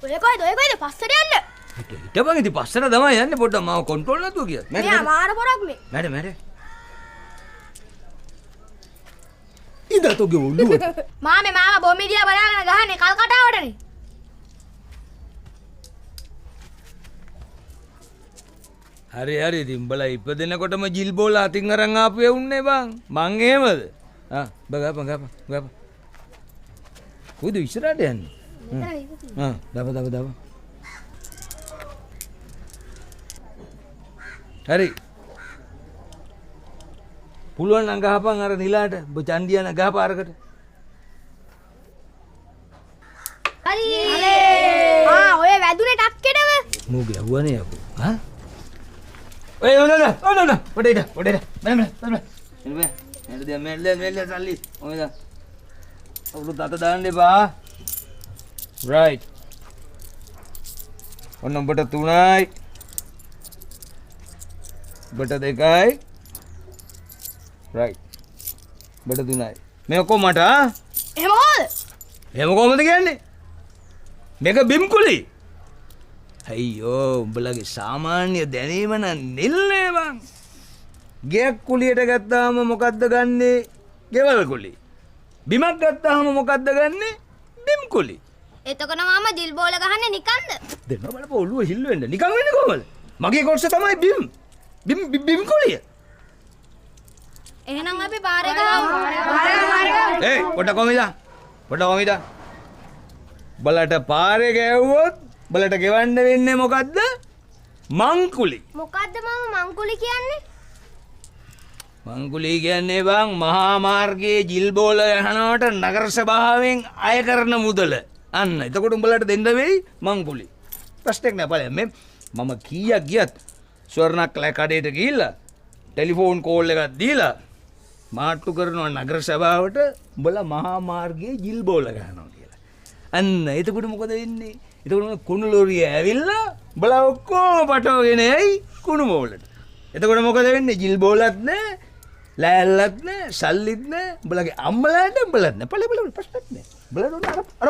ඔය කොයිද පස්සට යන්න. හිටපන් ඉතින් පස්සට තමයි යන්නේ පොඩ්ඩක් මාව කන්ට්‍රෝල් නැතුව කියලා. මෙයා මාර පොරක් මේ. මැඩ. ඉඳලා තෝගේ ඔළුව. මාව බොමිඩියා බලාගෙන ගහන්නේ කල් කටාවටනේ. හරි ඉතින් උඹලා ඉපදෙනකොටම ජිල් බෝල අතින් අරන් ආපු එවුන්නේ බං. මං එහෙමද? ගපන්. කොයිද ඉස්සරහට යන්නේ? දව. හරි. පුළුවන් නම් ගහපන් අර නිලාට. ඔබ චන්දියන ගහපාරකට. හරි. ඔය වැදුනේ ටක්කෙටම. මූගේ යවුවනේ යකෝ. ඔය ඔන්න. පොඩේට. මෙල්ල සල්ලි. ඔයද. අවුරුදු අත දාන්න එපා. right. ඔන්න උඹට 3යි. උඹට 2යි. right. උඹට 3යි. මේ කොහමද? එහෙම කොහමද කියන්නේ? මේක බිම්කුලි. අයියෝ උඹලගේ සාමාන්‍ය දැනීම නම් නිල්නේ බං. ගෙයක් කුලියට ගත්තාම මොකද්ද ගන්නෙ? ගෙවල් කුලි. බිමක් ගත්තාම මොකද්ද ගන්නෙ? බිම් කුලි. එතකොට මාම ජිල් බෝල ගහන්නේ නිකන්ද? දෙන්න බලපො ඔළුව හිල් වෙන්න. නිකන් වෙන්නේ කොහමද? මගේ කොටස තමයි බිම්. බිම් කුලිය. එහෙනම් අපි පාරේ ගහමු. ඒ පොඩ කොමිද? බලට පාරේ ගෑවුවොත් බලට ගෙවන්න වෙන්නේ මොකද්ද? මංකුලි. මොකද්ද මාම මංකුලි කියන්නේ? මංකුලි කියන්නේ බං මහා මාර්ගයේ ජිල් බෝල යහනවට නගර සභාවෙන් අය කරන මුදල. අන්න එතකොට උඹලට දෙන්න වෙයි මංකුලි. ප්‍රශ්නයක් නෑ බලන්න මේ මම කීයක් ගියත් ස්වර්ණක් කඩේට ගිහිල්ලා ටෙලිෆෝන් කෝල් එකක් දීලා මාට්ටු කරනවා නගර සභාවට උඹලා මහා මාර්ගයේ ජිල් බෝල ගහනවා කියලා. අන්න එතකොට මොකද වෙන්නේ? එතකොට කුණු ලෝරිය ඇවිල්ලා උඹලා ඔක්කොම පටවගෙන එයි කුණු බෝලට. එතකොට මොකද වෙන්නේ? ජිල් බෝලත් නෑ, ලෑල්ලත් නෑ, සල්ලිත් නෑ, උඹලගේ අම්මලාට උඹලත් නෑ. පළ ප්‍රශ්නයක් නෑ. උඹලා අර